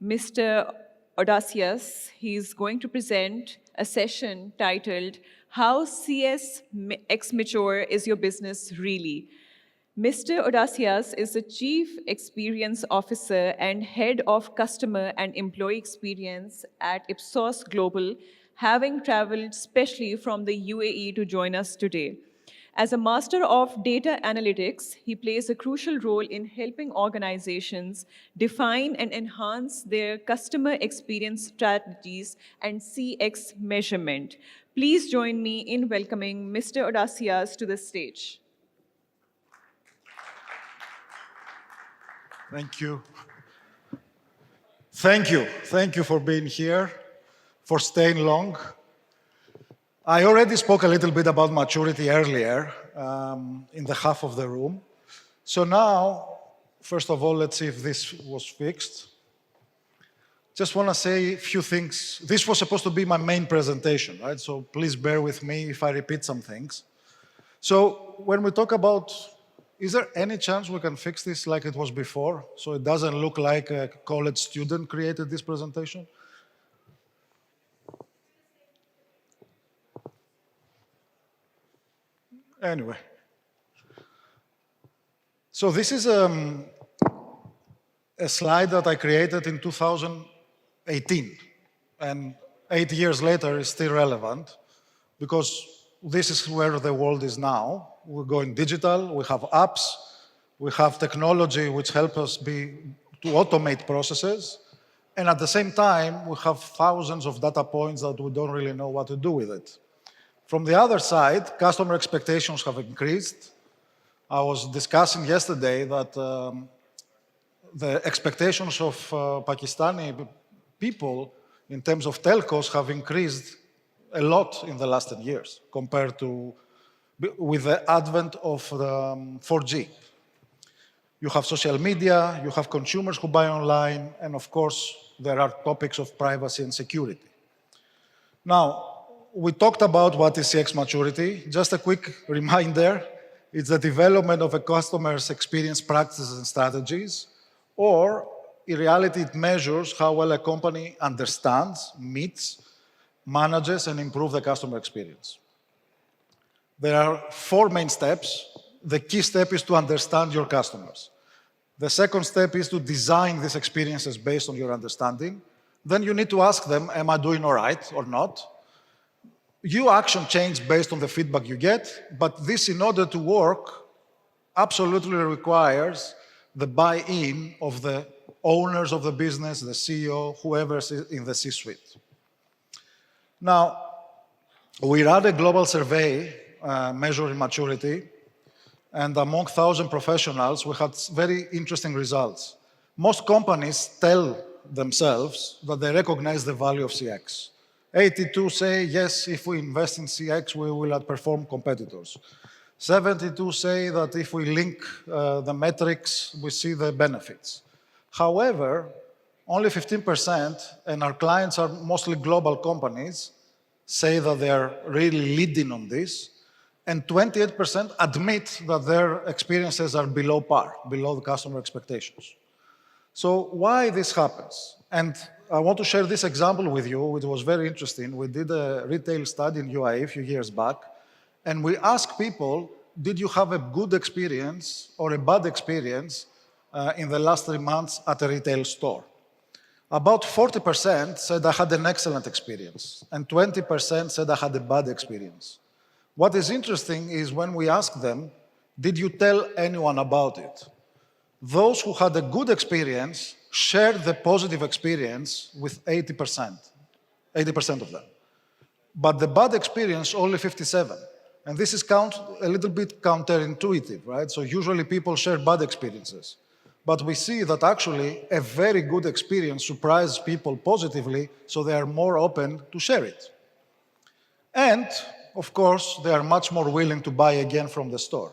Mr. Odysseas. He's going to present a session titled, How CS X Mature is Your Business Really? Mr. Odysseas is the Chief Experience Officer and Head of Customer and Employee Experience at Ipsos Global, having traveled specially from the UAE to join us today. As a master of data analytics, he plays a crucial role in helping organizations define and enhance their customer experience strategies and CX measurement. Please join me in welcoming Mr. Odysseas to the stage. Thank you. Thank you. Thank you for being here, for staying long. I already spoke a little bit about maturity earlier in the half of the room. So now, first of all, let's see if this was fixed. Just want to say a few things. This was supposed to be my main presentation, right? So please bear with me if I repeat some things. So when we talk about, is there any chance we can fix this like it was before, so it doesn't look like a college student created this presentation? Anyway. So this is a slide that I created in 2018. And 8 years later is still relevant because this is where the world is now. We're going digital, we have apps, we have technology which help us to automate processes. And at the same time, we have thousands of data points that we don't really know what to do with it. From the other side, customer expectations have increased. I was discussing yesterday that the expectations of Pakistani people in terms of telcos have increased a lot in the last 10 years compared to with the advent of the 4G. You have social media, you have consumers who buy online, and of course, there are topics of privacy and security. Now, we talked about what is CX maturity. Just a quick reminder, it's the development of a customer's experience practices and strategies, or in reality, it measures how well a company understands, meets, manages, and improves the customer experience. There are 4 main steps. The key step is to understand your customers. The second step is to design these experiences based on your understanding. Then you need to ask them, am I doing all right or not? Your action changes based on the feedback you get, but this, in order to work, absolutely requires the buy-in of the owners of the business, the CEO, whoever is in the C-suite. Now, we ran a global survey measuring maturity, and among 1,000 professionals, we had very interesting results. Most companies tell themselves that they recognize the value of CX. 82 say, yes, if we invest in CX, we will outperform competitors. 72 say that if we link the metrics, we see the benefits. However, only 15%, and our clients are mostly global companies, say that they are really leading on this, and 28% admit that their experiences are below par, below the customer expectations. So why this happens? And I want to share this example with you, which was very interesting. We did a retail study in UAE a few years back, and we asked people, did you have a good experience or a bad experience in the last 3 months at a retail store? About 40% said I had an excellent experience, and 20% said I had a bad experience. What is interesting is when we asked them, did you tell anyone about it? Those who had a good experience shared the positive experience with 80% of them. But the bad experience, only 57. And this is a little bit counterintuitive, right? So usually people share bad experiences. But we see that actually a very good experience surprises people positively, so they are more open to share it. And, of course, they are much more willing to buy again from the store.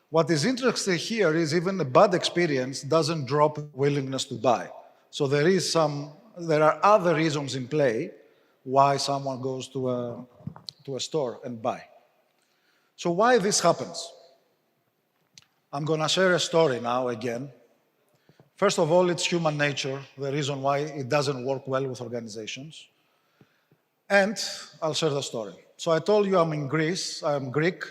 What is interesting here is even a bad experience doesn't drop willingness to buy. So there are other reasons in play why someone goes to a store and buy. So why this happens? I'm going to share a story now again. First of all, it's human nature, the reason why it doesn't work well with organizations. And I'll share the story. So I told you I'm in Greece, I'm Greek.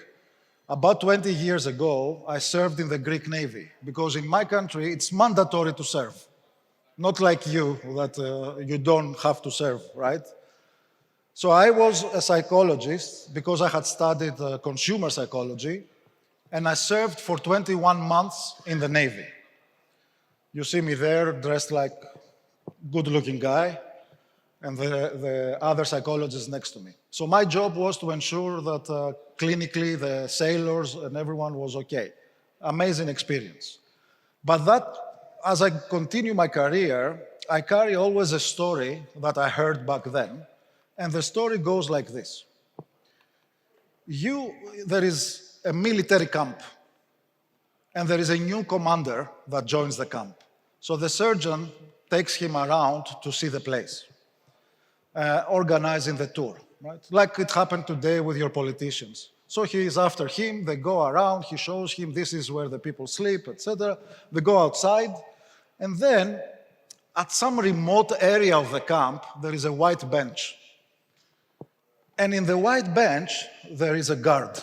About 20 years ago, I served in the Greek Navy because in my country, it's mandatory to serve. Not like you, that you don't have to serve, right? So I was a psychologist because I had studied consumer psychology, and I served for 21 months in the Navy. You see me there, dressed like good-looking guy, and the other psychologist next to me. So my job was to ensure that clinically the sailors and everyone was okay. Amazing experience. But that, as I continue my career, I carry always a story that I heard back then, and the story goes like this. There is a military camp, and there is a new commander that joins the camp. So the surgeon takes him around to see the place, organizing the tour, right? Like it happened today with your politicians. So he is after him, they go around, he shows him this is where the people sleep, etc. They go outside, and then at some remote area of the camp, there is a white bench. And in the white bench, there is a guard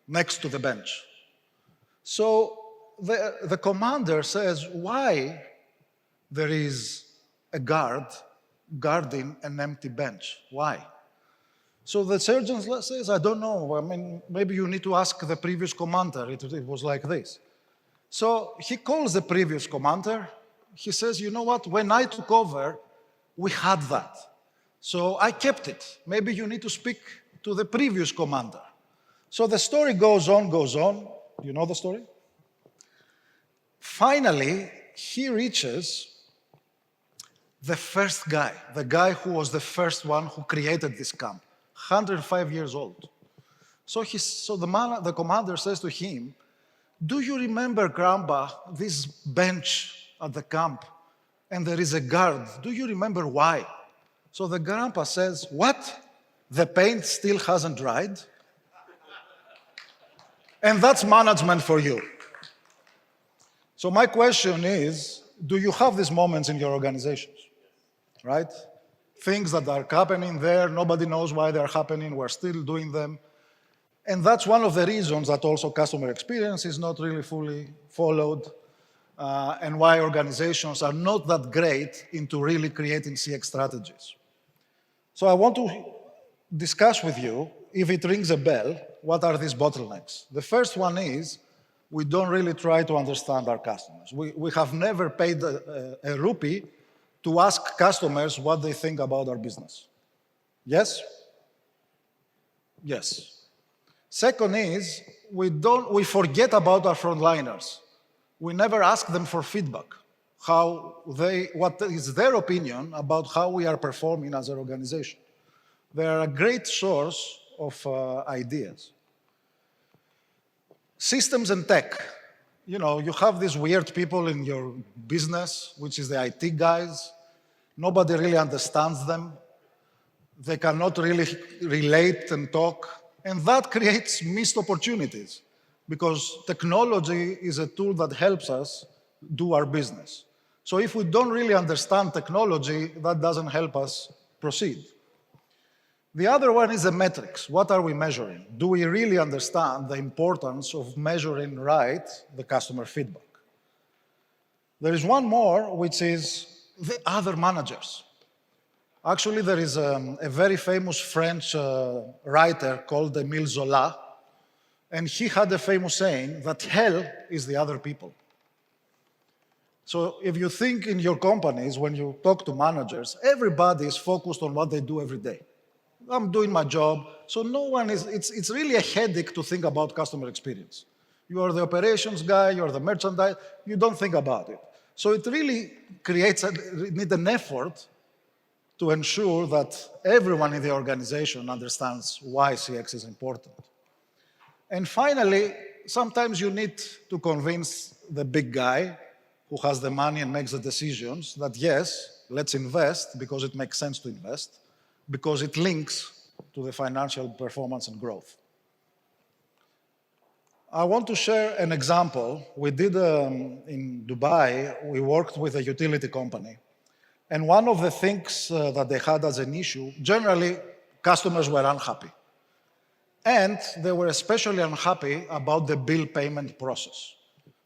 next to the bench. So the commander says, why there is a guard guarding an empty bench? Why? So the surgeon says, I don't know. I mean, maybe you need to ask the previous commander. It was like this. So he calls the previous commander. He says, you know what? When I took over, we had that. So I kept it. Maybe you need to speak to the previous commander. So the story goes on, goes on. You know the story? Finally, he reaches the first guy, the guy who was the first one who created this camp, 105 years old. So the commander says to him, do you remember, Grandpa, this bench at the camp, and there is a guard? Do you remember why? So the grandpa says, what? The paint still hasn't dried? And that's management for you. So my question is, do you have these moments in your organizations, right? Things that are happening there, nobody knows why they're happening, we're still doing them. And that's one of the reasons that also customer experience is not really fully followed, and why organizations are not that great into really creating CX strategies. So I want to discuss with you, if it rings a bell, what are these bottlenecks? The first one is, we don't really try to understand our customers. We have never paid a rupee to ask customers what they think about our business. Yes? Yes. Second is, we forget about our frontliners. We never ask them for feedback, what is their opinion about how we are performing as an organization. They are a great source of ideas. Systems and tech. You know, you have these weird people in your business, which is the IT guys. Nobody really understands them. They cannot really relate and talk. And that creates missed opportunities because technology is a tool that helps us do our business. So if we don't really understand technology, that doesn't help us proceed. The other one is the metrics. What are we measuring? Do we really understand the importance of measuring right the customer feedback? There is one more, which is the other managers. Actually, there is a very famous French writer called Émile Zola, and he had a famous saying that hell is the other people. So if you think in your companies, when you talk to managers, everybody is focused on what they do every day. I'm doing my job, so no one is, it's really a headache to think about customer experience. You are the operations guy, you're the merchandise, you don't think about it. So it really needs an effort to ensure that everyone in the organization understands why CX is important. And finally, sometimes you need to convince the big guy who has the money and makes the decisions that yes, let's invest because it makes sense to invest, because it links to the financial performance and growth. I want to share an example. We did in Dubai, we worked with a utility company. And one of the things that they had as an issue, generally, customers were unhappy. And they were especially unhappy about the bill payment process.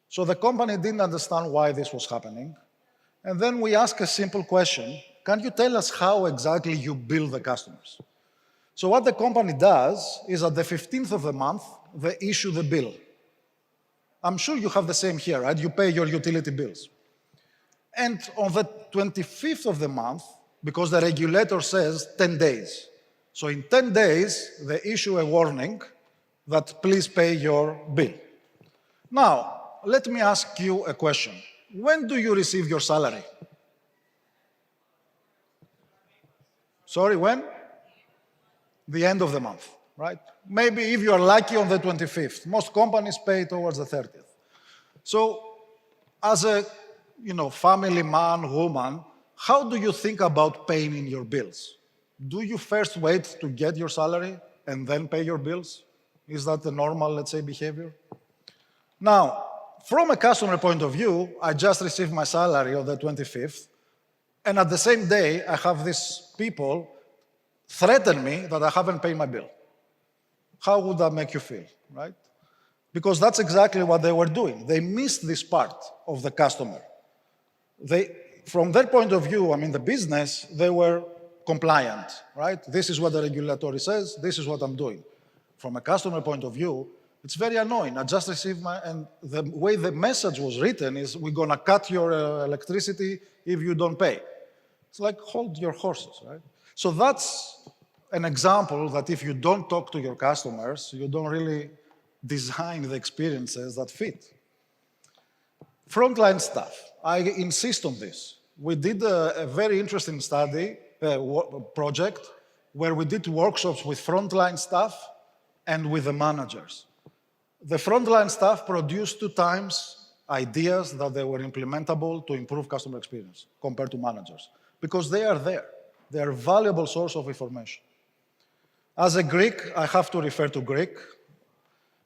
So the company didn't understand why this was happening. And then we asked a simple question, can you tell us how exactly you bill the customers? So what the company does is at the 15th of the month, they issue the bill. I'm sure you have the same here, right? You pay your utility bills. And on the 25th of the month, because the regulator says 10 days. So in 10 days, they issue a warning that please pay your bill. Now, let me ask you a question. When do you receive your salary? Sorry, when? The end of the month, right? Maybe if you are lucky on the 25th. Most companies pay towards the 30th. So as a family man, woman, how do you think about paying in your bills? Do you first wait to get your salary and then pay your bills? Is that the normal, let's say, behavior? Now, from a customer point of view, I just received my salary on the 25th, and at the same day, I have these people threaten me that I haven't paid my bill. How would that make you feel, right? Because that's exactly what they were doing. They missed this part of the customer. From their point of view, the business, they were compliant, right? This is what the regulatory says, this is what I'm doing. From a customer point of view, it's very annoying. I just received and the way the message was written is, we're gonna cut your electricity if you don't pay. It's like, hold your horses, right? So that's an example that if you don't talk to your customers, you don't really design the experiences that fit. Frontline staff, I insist on this. We did a very interesting study, project, where we did workshops with frontline staff and with the managers. The frontline staff produced 2 times ideas that they were implementable to improve customer experience compared to managers, because they are there. They are a valuable source of information. As a Greek, I have to refer to Greek.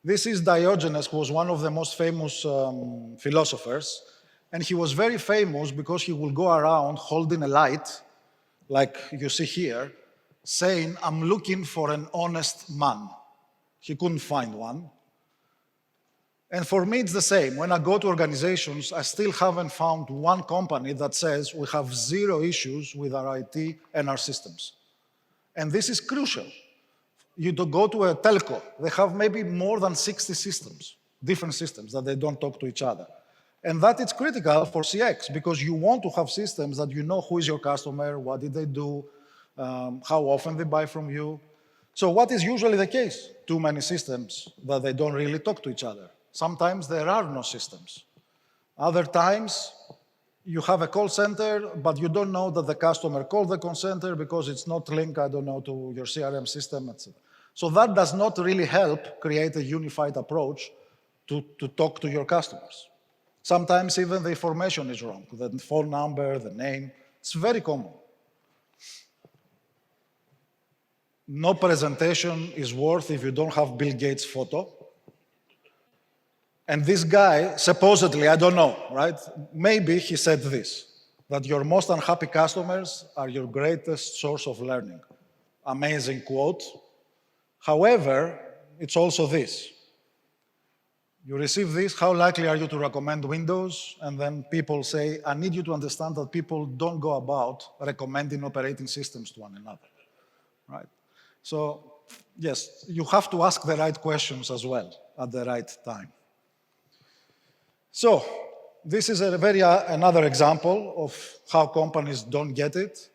This is Diogenes, who was one of the most famous philosophers, and he was very famous because he would go around holding a light, like you see here, saying, I'm looking for an honest man. He couldn't find one. And for me, it's the same. When I go to organizations, I still haven't found one company that says we have 0 issues with our IT and our systems. And this is crucial. You go to a telco, they have maybe more than 60 systems, different systems that they don't talk to each other. And that is critical for CX, because you want to have systems that you know who is your customer, what did they do, how often they buy from you. So what is usually the case? Too many systems that they don't really talk to each other. Sometimes there are no systems. Other times, you have a call center, but you don't know that the customer called the call center because it's not linked, I don't know, to your CRM system, etc. So that does not really help create a unified approach to talk to your customers. Sometimes even the information is wrong, the phone number, the name. It's very common. No presentation is worth if you don't have Bill Gates' photo. And this guy, supposedly, I don't know, right? Maybe he said this, that your most unhappy customers are your greatest source of learning. Amazing quote. However, it's also this. You receive this, how likely are you to recommend Windows? And then people say, I need you to understand that people don't go about recommending operating systems to one another, right? So, yes, you have to ask the right questions as well at the right time. So, this is another example of how companies don't get it.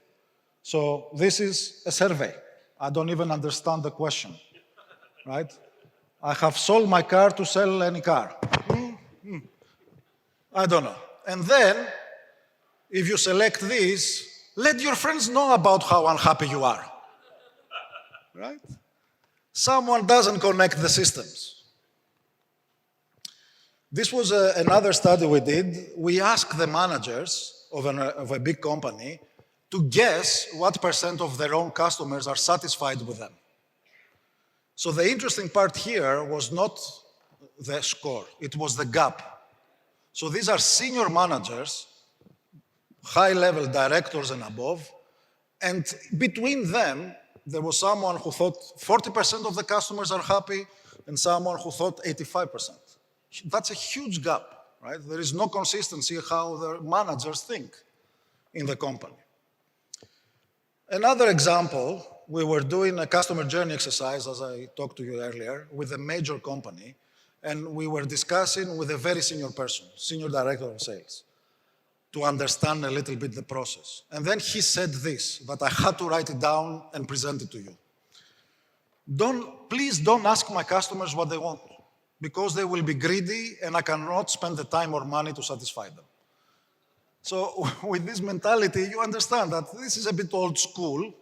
So, this is a survey. I don't even understand the question, right? I have sold my car to sell any car. I don't know. And then, if you select this, let your friends know about how unhappy you are, right? Someone doesn't connect the systems. This was another study we did. We asked the managers of a big company to guess what % of their own customers are satisfied with them. So the interesting part here was not the score. It was the gap. So these are senior managers, high-level directors and above, and between them, there was someone who thought 40% of the customers are happy and someone who thought 85%. That's a huge gap, right? There is no consistency how the managers think in the company. Another example, we were doing a customer journey exercise, as I talked to you earlier, with a major company, and we were discussing with a very senior person, senior director of sales, to understand a little bit the process. And then he said this, that I had to write it down and present it to you. Please don't ask my customers what they want, because they will be greedy and I cannot spend the time or money to satisfy them. So with this mentality, you understand that this is a bit old school,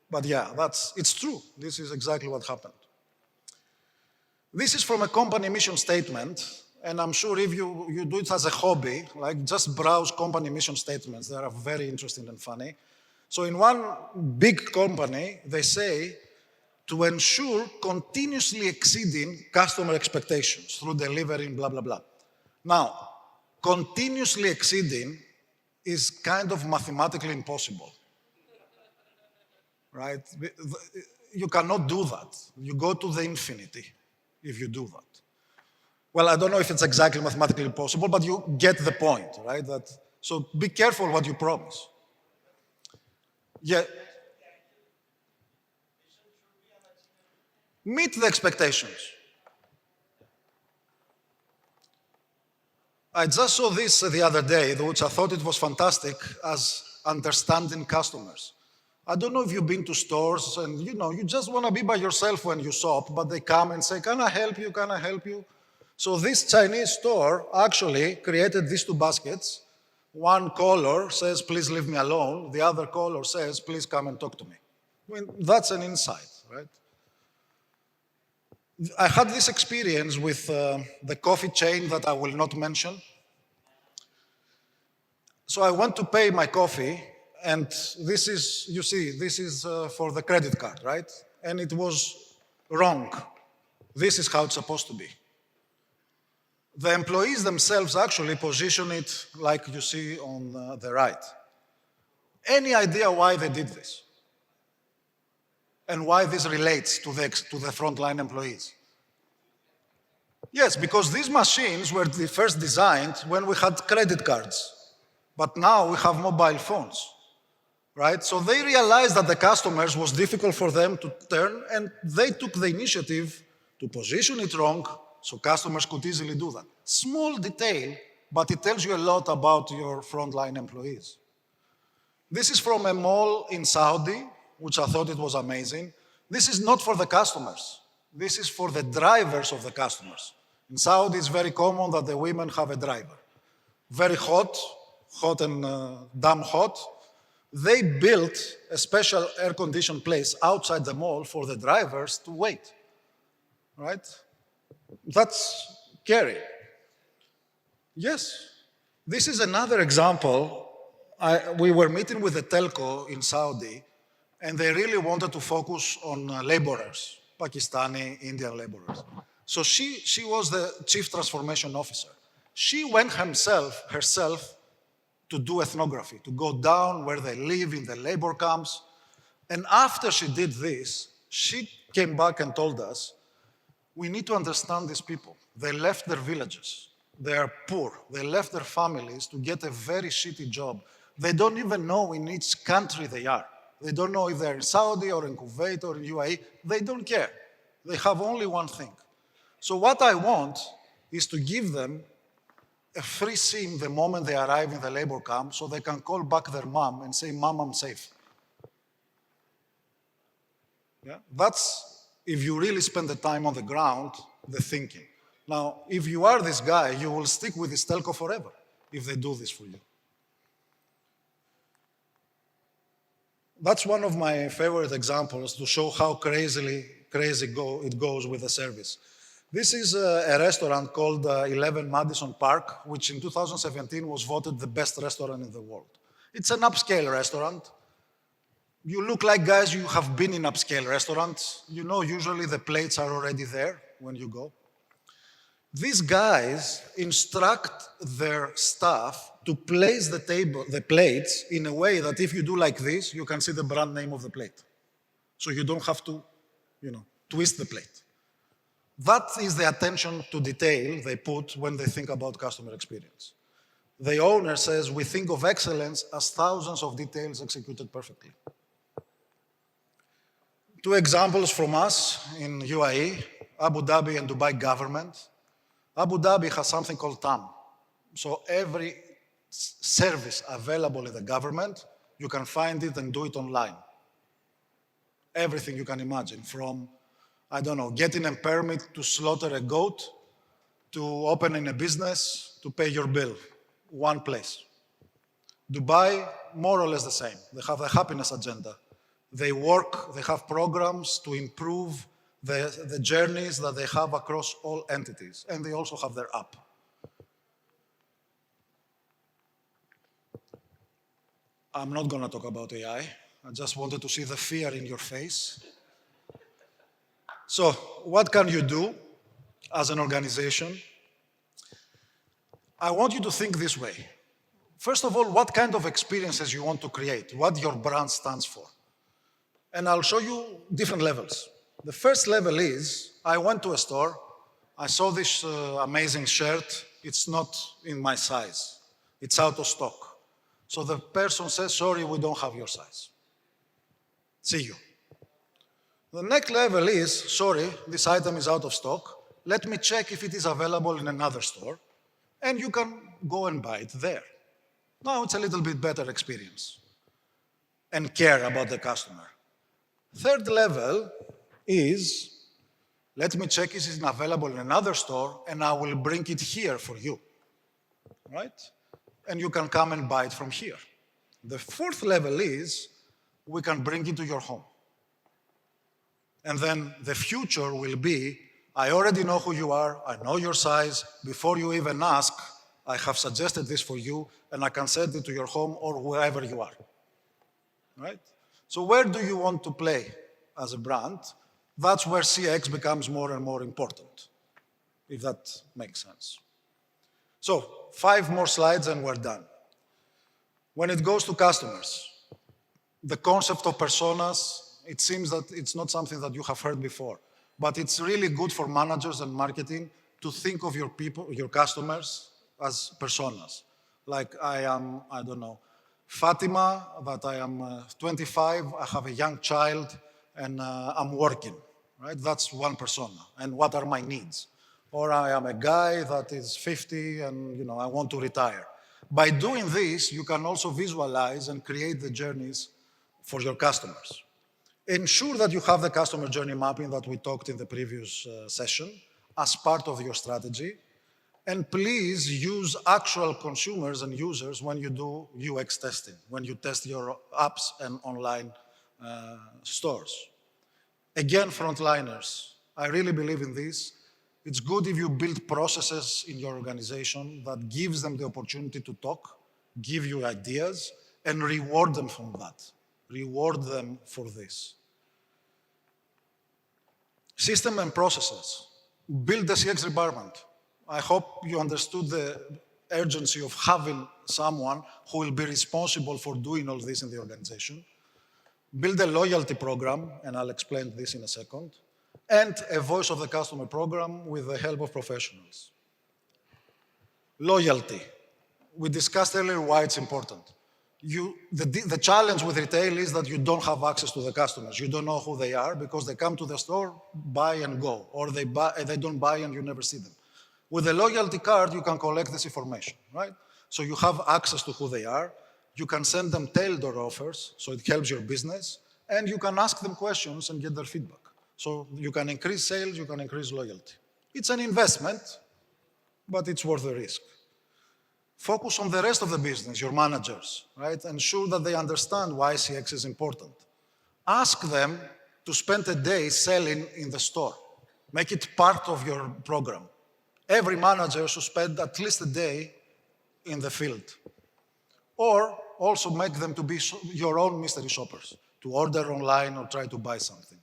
but yeah, it's true. This is exactly what happened. This is from a company mission statement, and I'm sure if you do it as a hobby, like just browse company mission statements, they are very interesting and funny. So in one big company, they say, to ensure continuously exceeding customer expectations through delivering blah, blah, blah. Now, continuously exceeding is kind of mathematically impossible, right? You cannot do that. You go to the infinity if you do that. Well, I don't know if it's exactly mathematically possible, but you get the point, right? So be careful what you promise. Yeah. Meet the expectations. I just saw this the other day, which I thought it was fantastic as understanding customers. I don't know if you've been to stores and you just want to be by yourself when you shop, but they come and say, can I help you, can I help you? So this Chinese store actually created these two baskets. One caller says, please leave me alone. The other caller says, please come and talk to me. I mean, that's an insight, right? I had this experience with the coffee chain that I will not mention. So I went to pay my coffee, and this is, you see, this is for the credit card, right? And it was wrong. This is how it's supposed to be. The employees themselves actually position it like you see on the right. Any idea why they did this? And why this relates to the frontline employees? Yes, because these machines were first designed when we had credit cards, but now we have mobile phones, right? So they realized that the customers was difficult for them to turn, and they took the initiative to position it wrong so customers could easily do that. Small detail, but it tells you a lot about your frontline employees. This is from a mall in Saudi, which I thought it was amazing. This is not for the customers. This is for the drivers of the customers. In Saudi, it's very common that the women have a driver. Very hot and damn hot. They built a special air-conditioned place outside the mall for the drivers to wait, right? That's scary. Yes. This is another example. We were meeting with a telco in Saudi, and they really wanted to focus on laborers, Pakistani, Indian laborers. So she was the chief transformation officer. She went herself to do ethnography, to go down where they live in the labor camps. And after she did this, she came back and told us, we need to understand these people. They left their villages. They are poor. They left their families to get a very shitty job. They don't even know in which country they are. They don't know if they're in Saudi or in Kuwait or in UAE. They don't care. They have only one thing. So what I want is to give them a free SIM the moment they arrive in the labor camp so they can call back their mom and say, Mom, I'm safe. Yeah? That's, if you really spend the time on the ground, the thinking. Now, if you are this guy, you will stick with this telco forever if they do this for you. That's one of my favorite examples to show how crazy it goes with the service. This is a restaurant called 11 Madison Park, which in 2017 was voted the best restaurant in the world. It's an upscale restaurant. You look like guys you have been in upscale restaurants. You know, usually the plates are already there when you go. These guys instruct their staff to place the plates in a way that if you do like this, you can see the brand name of the plate. So you don't have to, twist the plate. That is the attention to detail they put when they think about customer experience. The owner says, we think of excellence as thousands of details executed perfectly. Two examples from us in UAE, Abu Dhabi and Dubai government. Abu Dhabi has something called TAM. So every service available in the government, you can find it and do it online. Everything you can imagine, from, I don't know, getting a permit to slaughter a goat, to opening a business, to pay your bill. One place. Dubai, more or less the same. They have a happiness agenda. They work, they have programs to improve the journeys that they have across all entities, and they also have their app. I'm not going to talk about AI. I just wanted to see the fear in your face. So, what can you do as an organization? I want you to think this way. First of all, what kind of experiences you want to create, what your brand stands for. And I'll show you different levels. The first level is, I went to a store, I saw this amazing shirt, it's not in my size, it's out of stock. So the person says, sorry, we don't have your size. See you. The next level is, sorry, this item is out of stock, let me check if it is available in another store, and you can go and buy it there. Now it's a little bit better experience and care about the customer. Third level is, let me check if it's available in another store and I will bring it here for you, right? And you can come and buy it from here. The fourth level is, we can bring it to your home. And then the future will be, I already know who you are, I know your size, before you even ask, I have suggested this for you, and I can send it to your home or wherever you are, right? So where do you want to play as a brand? That's where CX becomes more and more important, if that makes sense. So 5 more slides and we're done. When it goes to customers, the concept of personas, it seems that it's not something that you have heard before, but it's really good for managers and marketing to think of your people, your customers, as personas. Like I am, I don't know, Fatima, that I am 25, I have a young child, and I'm working, right? That's one persona. And what are my needs? Or I am a guy that is 50 and I want to retire. By doing this, you can also visualize and create the journeys for your customers. Ensure that you have the customer journey mapping that we talked in the previous session as part of your strategy. And please use actual consumers and users when you do UX testing, when you test your apps and online stores. Again, frontliners, I really believe in this. It's good if you build processes in your organization that gives them the opportunity to talk, give you ideas, and reward them from that. Reward them for this. System and processes. Build the CX department. I hope you understood the urgency of having someone who will be responsible for doing all this in the organization. Build a loyalty program, and I'll explain this in a second, and a voice of the customer program with the help of professionals. Loyalty. We discussed earlier why it's important. The challenge with retail is that you don't have access to the customers. You don't know who they are because they come to the store, buy and go, or they don't buy and you never see them. With a loyalty card, you can collect this information, right? So you have access to who they are. You can send them tailored offers, so it helps your business, and you can ask them questions and get their feedback. So you can increase sales, you can increase loyalty. It's an investment, but it's worth the risk. Focus on the rest of the business, your managers, right? Ensure that they understand why CX is important. Ask them to spend a day selling in the store. Make it part of your program. Every manager should spend at least a day in the field. Or also make them to be your own mystery shoppers, to order online or try to buy something.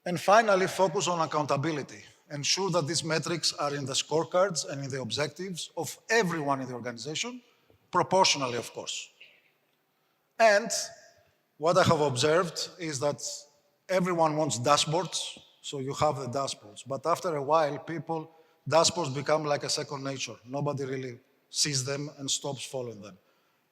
And finally, focus on accountability. ensure that these metrics are in the scorecards and in the objectives of everyone in the organization, proportionally, of course. And what I have observed is that everyone wants dashboards, so you have the dashboards. But after a while, dashboards become like a second nature. Nobody really sees them and stops following them.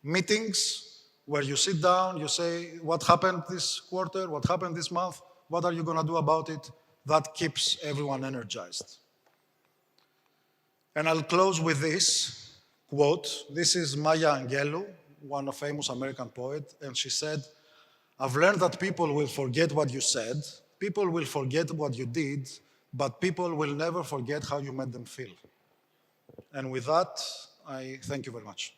Meetings, where you sit down, you say, what happened this quarter, what happened this month, what are you going to do about it? That keeps everyone energized. And I'll close with this quote. This is Maya Angelou, one of famous American poet, and she said, I've learned that people will forget what you said, people will forget what you did, but people will never forget how you made them feel. And with that, I thank you very much.